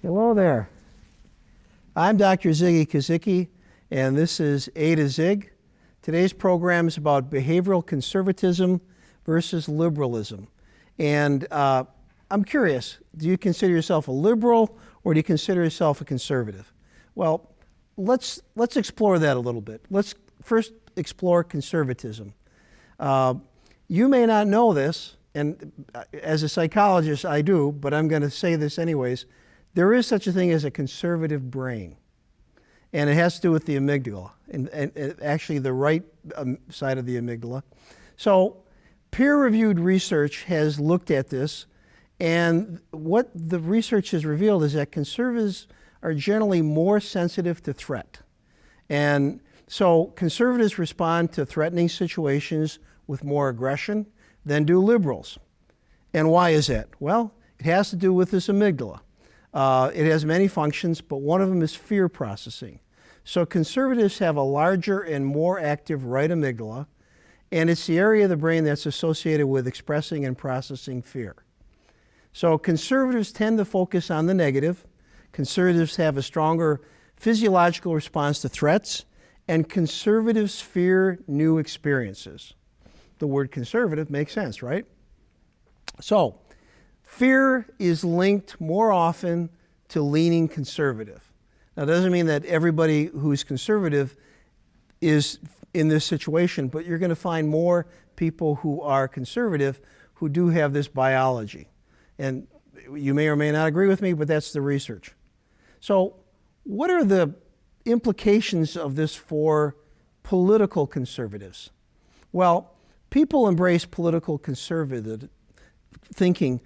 Hello there. I'm Dr. Ziggy Kozicki, and this is A to Zig. Today's program is about behavioral conservatism versus liberalism. And I'm curious, do you consider yourself a liberal or do you consider yourself a conservative? Well, let's explore that a little bit. Let's first explore conservatism. You may not know this, and as a psychologist I do, but I'm going to say this anyways. There is such a thing as a conservative brain, and it has to do with the amygdala, and actually the right side of the amygdala. So peer-reviewed research has looked at this, and what the research has revealed is that conservatives are generally more sensitive to threat. And so conservatives respond to threatening situations with more aggression than do liberals. And why is that? Well, it has to do with this amygdala. It has many functions, but one of them is fear processing. So conservatives have a larger and more active right amygdala, and it's the area of the brain that's associated with expressing and processing fear. So conservatives tend to focus on the negative. Conservatives have a stronger physiological response to threats, and conservatives fear new experiences. The word conservative makes sense, right? So fear is linked more often to leaning conservative. Now, it doesn't mean that everybody who's conservative is in this situation, but you're going to find more people who are conservative who do have this biology. And you may or may not agree with me, but that's the research. So what are the implications of this for political conservatives? Well, people embrace political conservative thinking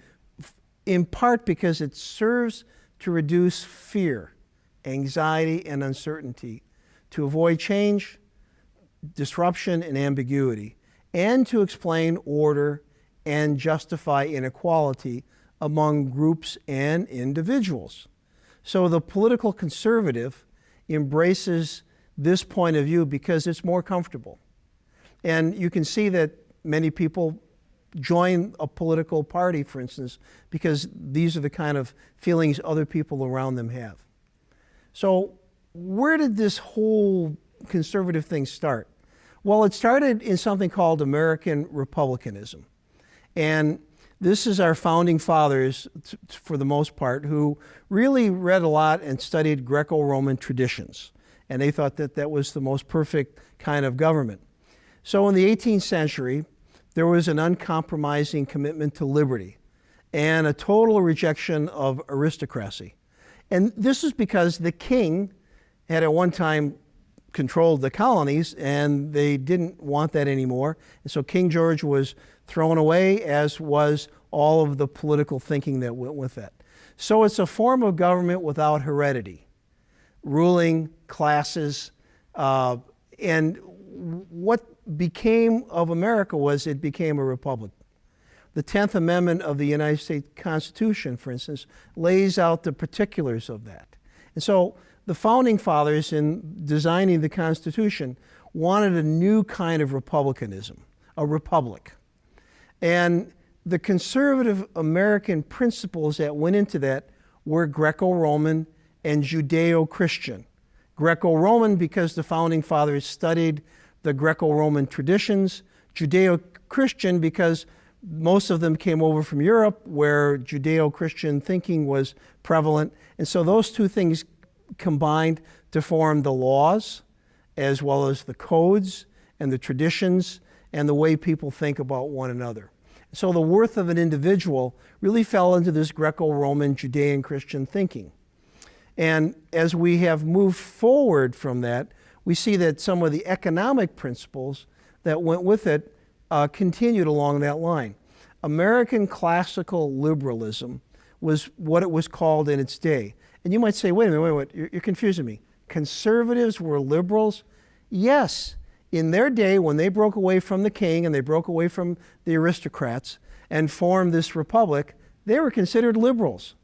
in part because it serves to reduce fear, anxiety, and uncertainty, to avoid change, disruption, and ambiguity, and to explain order and justify inequality among groups and individuals. So the political conservative embraces this point of view because it's more comfortable. And you can see that many people join a political party, for instance, because these are the kind of feelings other people around them have. So where did this whole conservative thing start? Well, it started in something called American Republicanism. And this is our founding fathers, for the most part, who really read a lot and studied Greco-Roman traditions. And they thought that that was the most perfect kind of government. So in the 18th century, there was an uncompromising commitment to liberty and a total rejection of aristocracy. And this is because the king had at one time controlled the colonies, and they didn't want that anymore. And so King George was thrown away, as was all of the political thinking that went with that. So it's a form of government without heredity, ruling classes, and what became of America was it became a republic. The 10th Amendment of the United States Constitution, for instance, lays out the particulars of that. And so the founding fathers, in designing the Constitution, wanted a new kind of republicanism, a republic. And the conservative American principles that went into that were Greco-Roman and Judeo-Christian. Greco-Roman because the founding fathers studied the Greco-Roman traditions, Judeo-Christian because most of them came over from Europe where Judeo-Christian thinking was prevalent. And so those two things combined to form the laws as well as the codes and the traditions and the way people think about one another. So the worth of an individual really fell into this Greco-Roman Judean Christian thinking. And as we have moved forward from that, we see that some of the economic principles that went with it continued along that line. American classical liberalism was what it was called in its day. And you might say, wait a minute, you're confusing me. Conservatives were liberals? Yes. In their day, when they broke away from the king and they broke away from the aristocrats and formed this republic, they were considered liberals.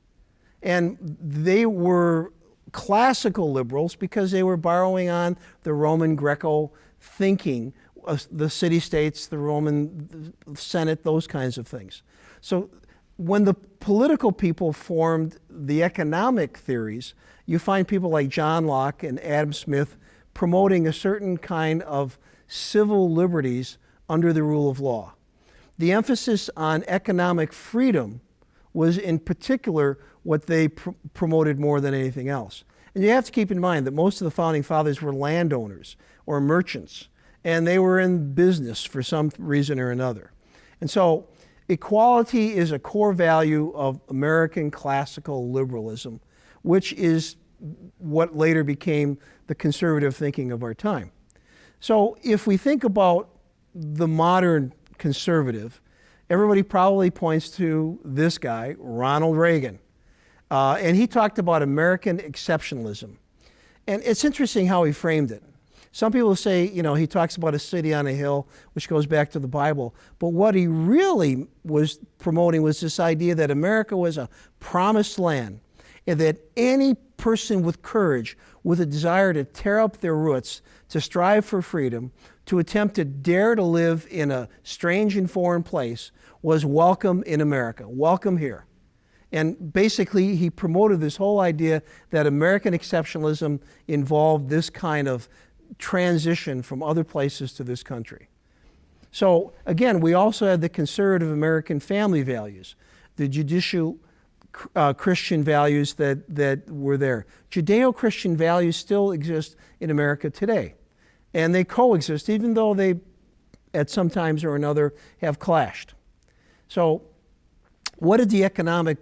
And they were classical liberals because they were borrowing on the Roman Greco thinking, the city-states, the Roman Senate, those kinds of things. So when the political people formed the economic theories, you find people like John Locke and Adam Smith promoting a certain kind of civil liberties under the rule of law. The emphasis on economic freedom was in particular what they promoted more than anything else. And you have to keep in mind that most of the founding fathers were landowners or merchants, and they were in business for some reason or another. And so equality is a core value of American classical liberalism, which is what later became the conservative thinking of our time. So if we think about the modern conservative, everybody probably points to this guy, Ronald Reagan. And he talked about American exceptionalism. And it's interesting how he framed it. Some people say, you know, he talks about a city on a hill, which goes back to the Bible. But what he really was promoting was this idea that America was a promised land, and that any person with courage, with a desire to tear up their roots, to strive for freedom, to attempt to dare to live in a strange and foreign place, was welcome in America, welcome here. And basically, he promoted this whole idea that American exceptionalism involved this kind of transition from other places to this country. So again, we also had the conservative American family values, the judicial Christian values that were there. Judeo-Christian values still exist in America today, and they coexist, even though they, at some times or another, have clashed. So what did the economic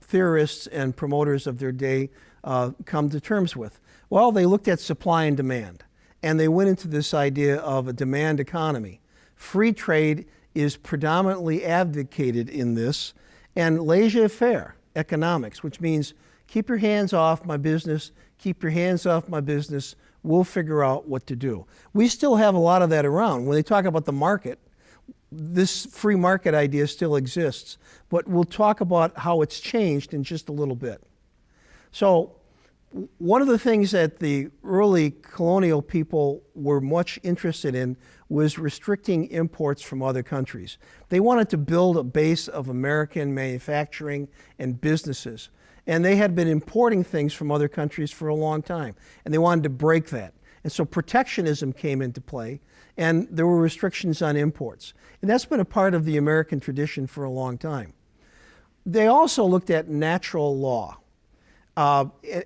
theorists and promoters of their day come to terms with? Well, they looked at supply and demand, and they went into this idea of a demand economy. Free trade is predominantly advocated in this, and laissez-faire economics, which means keep your hands off my business, keep your hands off my business, we'll figure out what to do. We still have a lot of that around. When they talk about the market, this free market idea still exists, but we'll talk about how it's changed in just a little bit. So one of the things that the early colonial people were much interested in was restricting imports from other countries. They wanted to build a base of American manufacturing and businesses, and they had been importing things from other countries for a long time, and they wanted to break that. And so protectionism came into play, and there were restrictions on imports. And that's been a part of the American tradition for a long time. They also looked at natural law.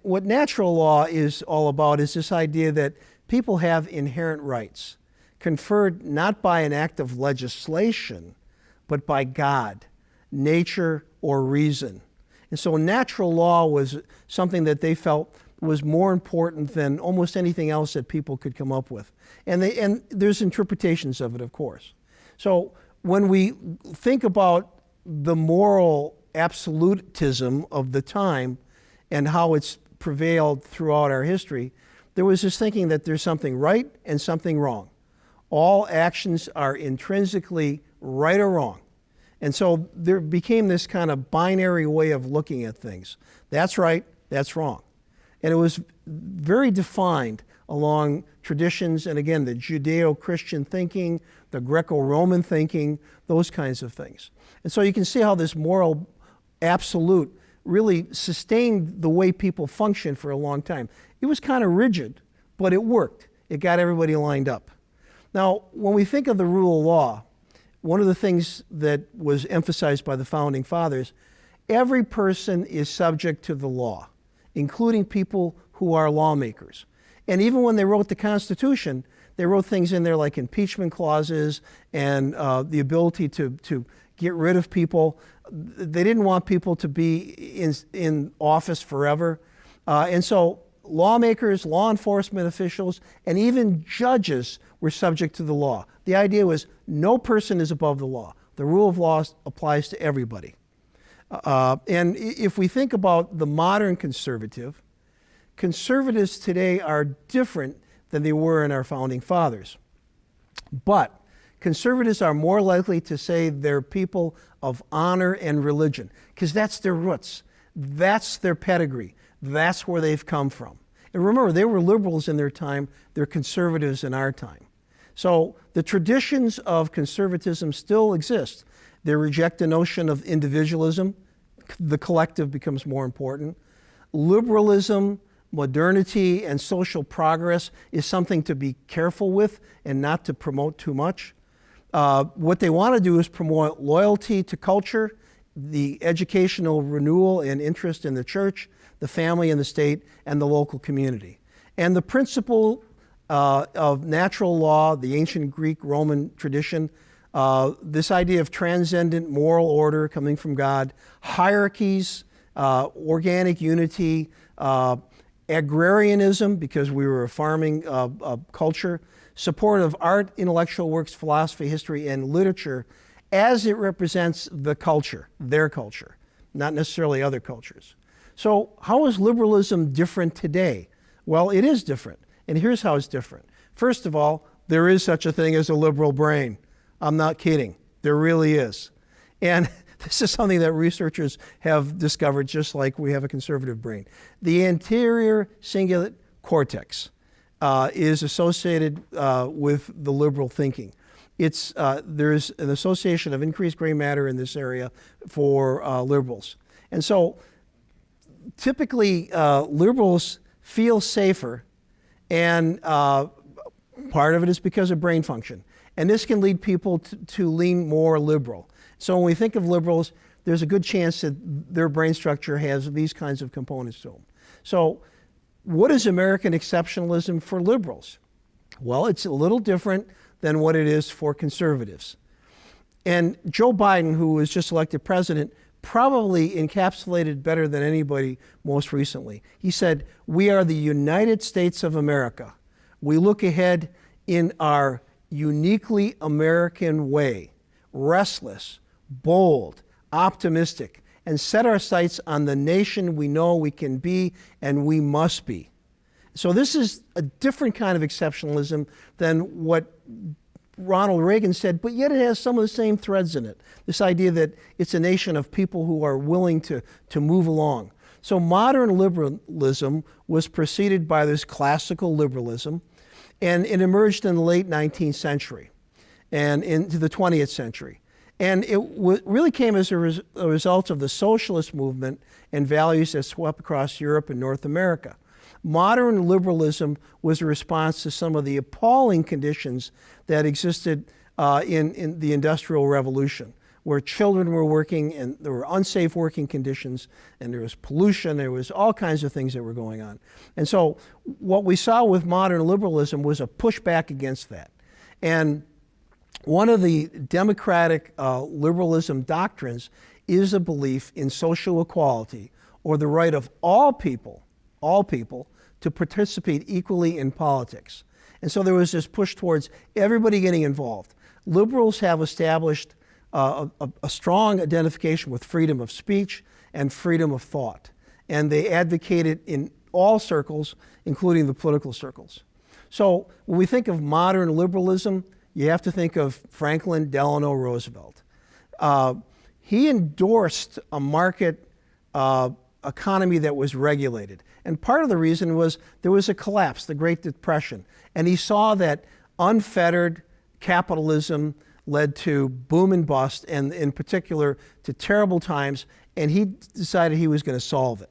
What natural law is all about is this idea that people have inherent rights, conferred not by an act of legislation, but by God, nature, or reason. And so natural law was something that they felt was more important than almost anything else that people could come up with. And there's interpretations of it, of course. So when we think about the moral absolutism of the time and how it's prevailed throughout our history, there was this thinking that there's something right and something wrong. All actions are intrinsically right or wrong. And so there became this kind of binary way of looking at things. That's right, that's wrong. And it was very defined along traditions, and again, the Judeo-Christian thinking, the Greco-Roman thinking, those kinds of things. And so you can see how this moral absolute really sustained the way people functioned for a long time. It was kind of rigid, but it worked. It got everybody lined up. Now, when we think of the rule of law, one of the things that was emphasized by the Founding Fathers, every person is subject to the law, including people who are lawmakers. And even when they wrote the Constitution, they wrote things in there like impeachment clauses and the ability to get rid of people. They didn't want people to be in office forever. And so lawmakers, law enforcement officials, and even judges were subject to the law. The idea was no person is above the law. The rule of law applies to everybody. And if we think about the modern conservative, conservatives today are different than they were in our founding fathers. But conservatives are more likely to say they're people of honor and religion, because that's their roots. That's their pedigree. That's where they've come from. And remember, they were liberals in their time. They're conservatives in our time. So the traditions of conservatism still exist. They reject the notion of individualism, the collective becomes more important. Liberalism, modernity, and social progress is something to be careful with and not to promote too much. What they want to do is promote loyalty to culture, the educational renewal and interest in the church, the family and the state, and the local community. And the principle of natural law, the ancient Greek-Roman tradition, this idea of transcendent moral order coming from God, hierarchies, organic unity, agrarianism, because we were a farming culture, support of art, intellectual works, philosophy, history, and literature as it represents the culture, their culture, not necessarily other cultures. So how is liberalism different today? Well, it is different, and here's how it's different. First of all, there is such a thing as a liberal brain. I'm not kidding. There really is. And this is something that researchers have discovered, just like we have a conservative brain. The anterior cingulate cortex is associated with the liberal thinking. There's an association of increased gray matter in this area for liberals. And so typically liberals feel safer, and part of it is because of brain function. And this can lead people to lean more liberal. So when we think of liberals, there's a good chance that their brain structure has these kinds of components to them. So what is American exceptionalism for liberals? Well, it's a little different than what it is for conservatives. And Joe Biden, who was just elected president, probably encapsulated better than anybody most recently. He said, "We are the United States of America. We look ahead in our uniquely American way, restless, bold, optimistic, and set our sights on the nation we know we can be and we must be." So this is a different kind of exceptionalism than what Ronald Reagan said, but yet it has some of the same threads in it. This idea that it's a nation of people who are willing to move along. So modern liberalism was preceded by this classical liberalism, and it emerged in the late 19th century and into the 20th century. And it really came as a result of the socialist movement and values that swept across Europe and North America. Modern liberalism was a response to some of the appalling conditions that existed in the Industrial Revolution, where children were working and there were unsafe working conditions and there was pollution, there was all kinds of things that were going on. And so what we saw with modern liberalism was a pushback against that. And one of the democratic liberalism doctrines is a belief in social equality, or the right of all people to participate equally in politics. And so there was this push towards everybody getting involved. Liberals have established a strong identification with freedom of speech and freedom of thought. And they advocate it in all circles, including the political circles. So when we think of modern liberalism, you have to think of Franklin Delano Roosevelt. He endorsed a market economy that was regulated. And part of the reason was there was a collapse, the Great Depression. And he saw that unfettered capitalism led to boom and bust, and in particular to terrible times, and he decided he was going to solve it.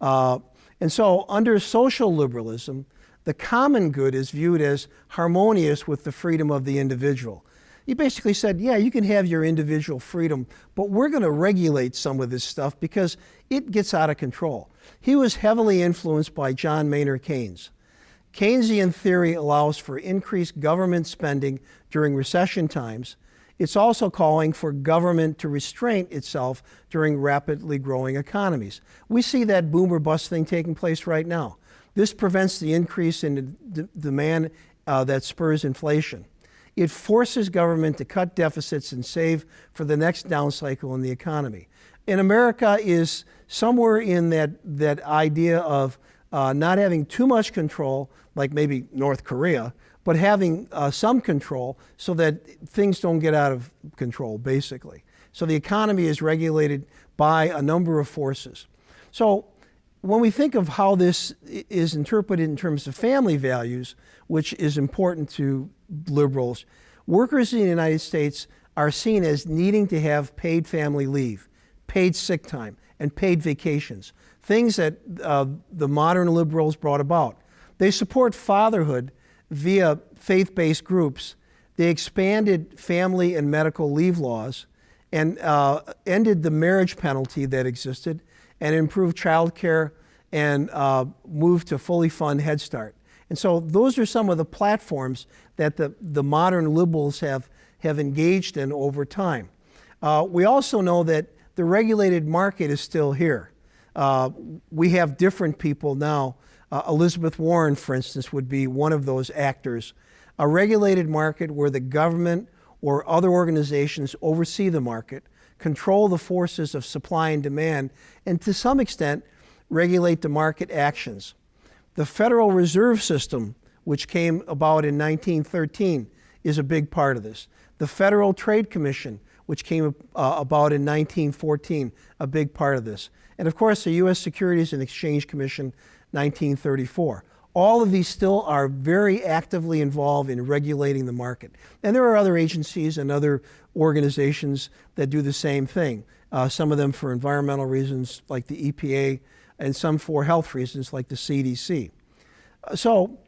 And so under social liberalism, the common good is viewed as harmonious with the freedom of the individual. He basically said, yeah, you can have your individual freedom, but we're going to regulate some of this stuff because it gets out of control. He was heavily influenced by John Maynard Keynes. Keynesian theory allows for increased government spending during recession times. It's also calling for government to restrain itself during rapidly growing economies. We see that boom or bust thing taking place right now. This prevents the increase in demand that spurs inflation. It forces government to cut deficits and save for the next down cycle in the economy. And America is somewhere in that idea of not having too much control, like maybe North Korea, but having some control so that things don't get out of control, basically. So the economy is regulated by a number of forces. So when we think of how this is interpreted in terms of family values, which is important to liberals, workers in the United States are seen as needing to have paid family leave. paid sick time, and paid vacations, things that the modern liberals brought about. They support fatherhood via faith-based groups. They expanded family and medical leave laws and ended the marriage penalty that existed and improved child care and moved to fully fund Head Start. And so those are some of the platforms that the modern liberals have engaged in over time. We also know that the regulated market is still here. We have different people now. Elizabeth Warren, for instance, would be one of those actors. A regulated market where the government or other organizations oversee the market, control the forces of supply and demand, and to some extent, regulate the market actions. The Federal Reserve System, which came about in 1913, is a big part of this. The Federal Trade Commission, which came about in 1914, a big part of this. And of course, the U.S. Securities and Exchange Commission, 1934. All of these still are very actively involved in regulating the market. And there are other agencies and other organizations that do the same thing. Some of them for environmental reasons like the EPA, and some for health reasons like the CDC. So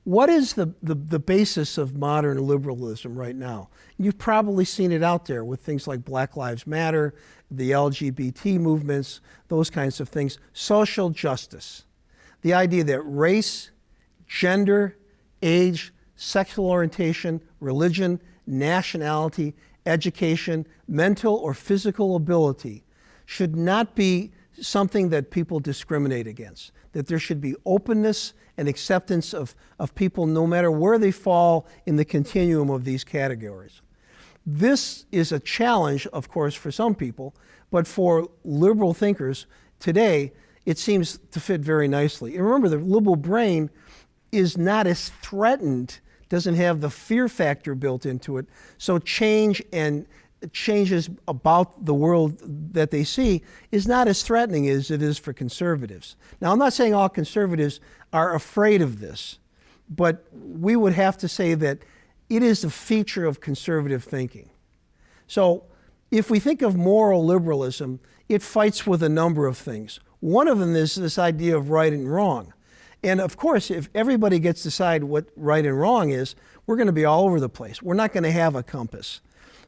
what is the basis of modern liberalism right now? You've probably seen it out there with things like Black Lives Matter, the LGBT movements, those kinds of things. Social justice. The idea that race, gender, age, sexual orientation, religion, nationality, education, mental or physical ability should not be something that people discriminate against. That there should be openness and acceptance of people no matter where they fall in the continuum of these categories. This is a challenge, of course, for some people, but for liberal thinkers today, it seems to fit very nicely. And remember, the liberal brain is not as threatened, doesn't have the fear factor built into it, so change and changes about the world that they see is not as threatening as it is for conservatives. Now, I'm not saying all conservatives are afraid of this, but we would have to say that it is a feature of conservative thinking. So if we think of moral liberalism, it fights with a number of things. One of them is this idea of right and wrong. And of course, if everybody gets to decide what right and wrong is, we're going to be all over the place. We're not going to have a compass.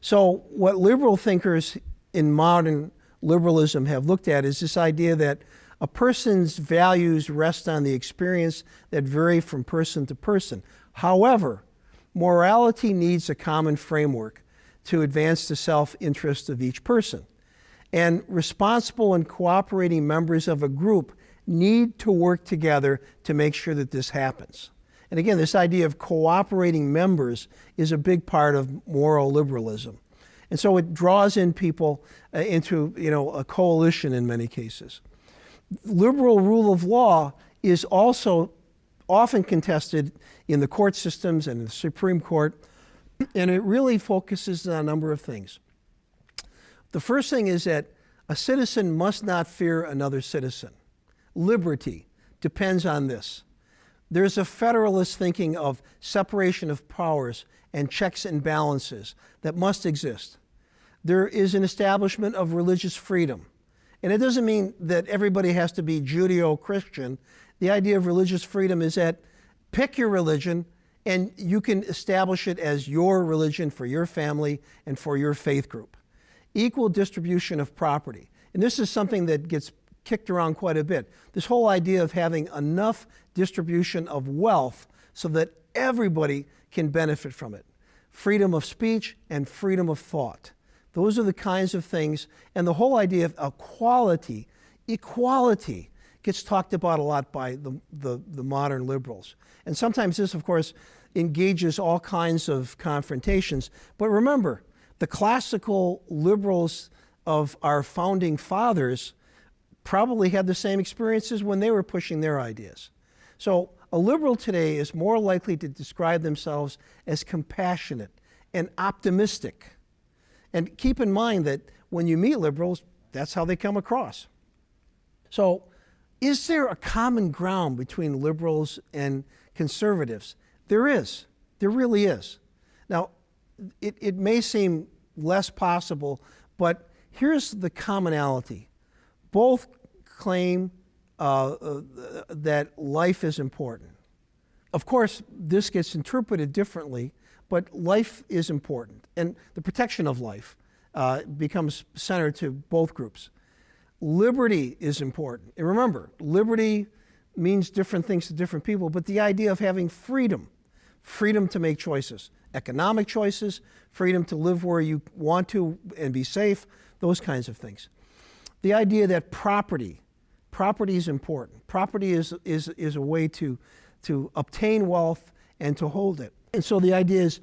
So what liberal thinkers in modern liberalism have looked at is this idea that a person's values rest on the experience that vary from person to person. However, morality needs a common framework to advance the self-interest of each person. And responsible and cooperating members of a group need to work together to make sure that this happens. And again, this idea of cooperating members is a big part of moral liberalism. And so it draws in people into a coalition in many cases. Liberal rule of law is also often contested in the court systems and in the Supreme Court, and it really focuses on a number of things. The first thing is that a citizen must not fear another citizen. Liberty depends on this. There's a federalist thinking of separation of powers and checks and balances that must exist. There is an establishment of religious freedom. And it doesn't mean that everybody has to be Judeo-Christian. The idea of religious freedom is that pick your religion and you can establish it as your religion for your family and for your faith group. Equal distribution of property. And this is something that gets kicked around quite a bit. This whole idea of having enough distribution of wealth so that everybody can benefit from it. Freedom of speech and freedom of thought. Those are the kinds of things, and the whole idea of equality gets talked about a lot by the modern liberals. And sometimes this, of course, engages all kinds of confrontations. But remember, the classical liberals of our founding fathers probably had the same experiences when they were pushing their ideas. So a liberal today is more likely to describe themselves as compassionate and optimistic. And keep in mind that when you meet liberals, that's how they come across. So is there a common ground between liberals and conservatives? There is. There really is. Now, it may seem less possible, but here's the commonality. Both claim that life is important. Of course, this gets interpreted differently, but life is important. And the protection of life becomes centered to both groups. Liberty is important. And remember, liberty means different things to different people, but the idea of having freedom, freedom to make choices, economic choices, freedom to live where you want to and be safe, those kinds of things. The idea that property is important. Property is a way to obtain wealth and to hold it. And so the idea is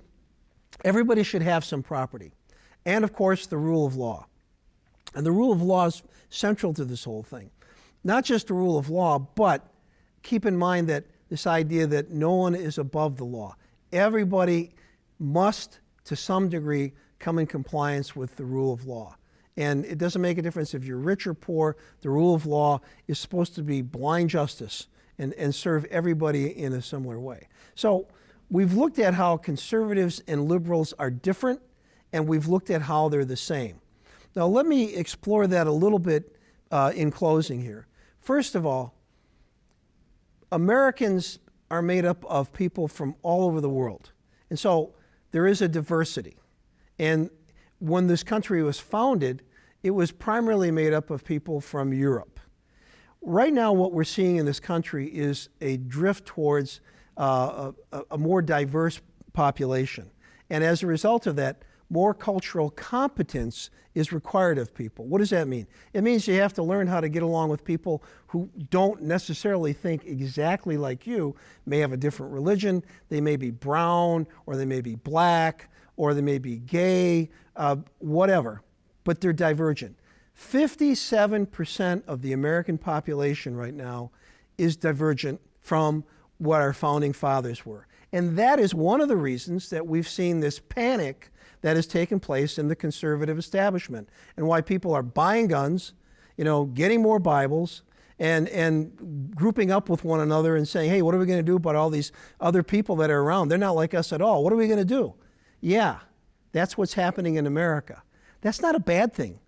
everybody should have some property. And of course, the rule of law. And the rule of law is central to this whole thing. Not just the rule of law, but keep in mind that this idea that no one is above the law. Everybody must, to some degree, come in compliance with the rule of law. And it doesn't make a difference if you're rich or poor. The rule of law is supposed to be blind justice and serve everybody in a similar way. So we've looked at how conservatives and liberals are different, and we've looked at how they're the same. Now let me explore that a little bit in closing here. First of all, Americans are made up of people from all over the world. And so there is a diversity. And when this country was founded, it was primarily made up of people from Europe. Right now, what we're seeing in this country is a drift towards a more diverse population. And as a result of that, more cultural competence is required of people. What does that mean? It means you have to learn how to get along with people who don't necessarily think exactly like you, may have a different religion, they may be brown, or they may be black, or they may be gay, whatever, but they're divergent. 57% of the American population right now is divergent from what our founding fathers were. And that is one of the reasons that we've seen this panic that has taken place in the conservative establishment, and why people are buying guns, getting more Bibles, and grouping up with one another and saying, hey, what are we going to do about all these other people that are around? They're not like us at all. What are we going to do? Yeah, that's what's happening in America. That's not a bad thing,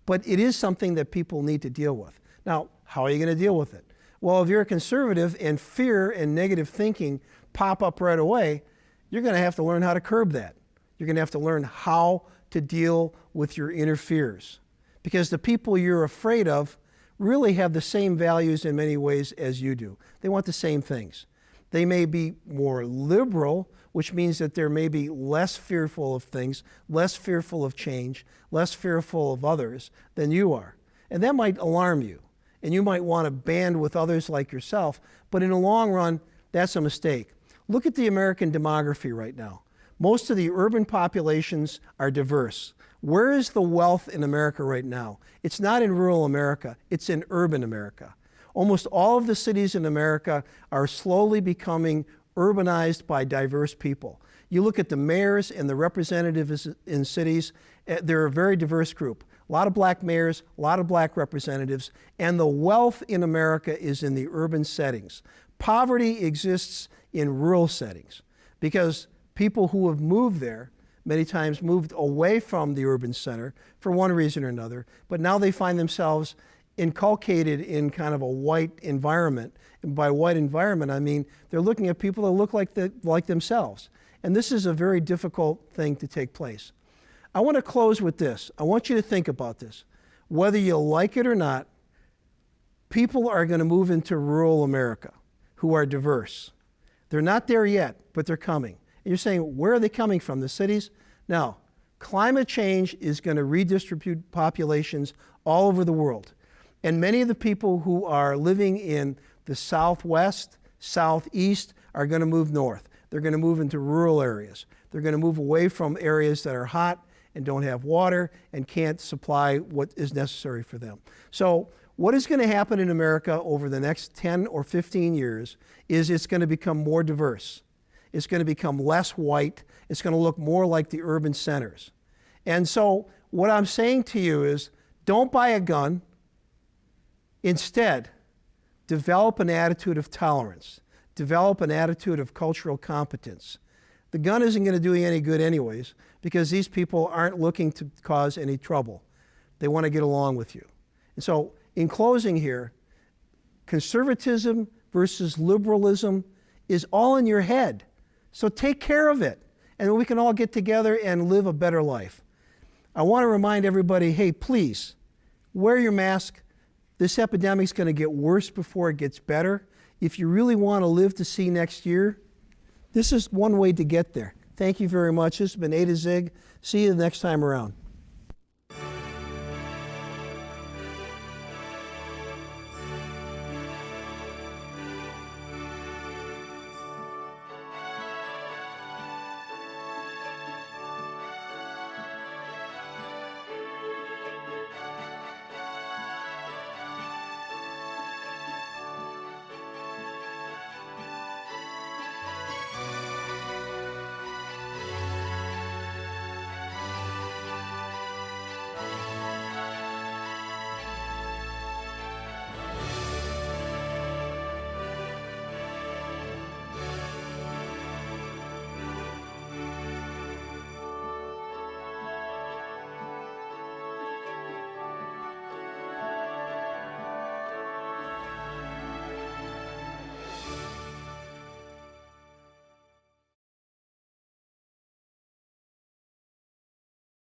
but it is something that people need to deal with. Now, how are you going to deal with it? Well, if you're a conservative and fear and negative thinking pop up right away, you're going to have to learn how to curb that. You're going to have to learn how to deal with your inner fears, because the people you're afraid of really have the same values in many ways as you do. They want the same things. They may be more liberal, which means that they're maybe less fearful of things, less fearful of change, less fearful of others than you are. And that might alarm you. And you might want to band with others like yourself, but in the long run, that's a mistake. Look at the American demography right now. Most of the urban populations are diverse. Where is the wealth in America right now? It's not in rural America, it's in urban America. Almost all of the cities in America are slowly becoming urbanized by diverse people. You look at the mayors and the representatives in cities, they're a very diverse group. A lot of black mayors, a lot of black representatives, and the wealth in America is in the urban settings. Poverty exists in rural settings because people who have moved there many times moved away from the urban center for one reason or another, but now they find themselves inculcated in kind of a white environment. And by white environment, I mean they're looking at people that look like themselves. And this is a very difficult thing to take place. I want to close with this. I want you to think about this. Whether you like it or not, people are going to move into rural America who are diverse. They're not there yet, but they're coming. And you're saying, where are they coming from? The cities? Now, climate change is going to redistribute populations all over the world. And many of the people who are living in the southwest, southeast are going to move north. They're going to move into rural areas. They're going to move away from areas that are hot and don't have water and can't supply what is necessary for them. So what is going to happen in America over the next 10 or 15 years is it's going to become more diverse. It's going to become less white. It's going to look more like the urban centers. And so what I'm saying to you is, don't buy a gun. Instead, develop an attitude of tolerance. Develop an attitude of cultural competence. The gun isn't going to do you any good anyways, because these people aren't looking to cause any trouble. They want to get along with you. And so in closing here, conservatism versus liberalism is all in your head. So take care of it, and we can all get together and live a better life. I want to remind everybody, hey, please, wear your mask. This epidemic's going to get worse before it gets better. If you really want to live to see next year, this is one way to get there. Thank you very much. This has been A to Zig. See you the next time around.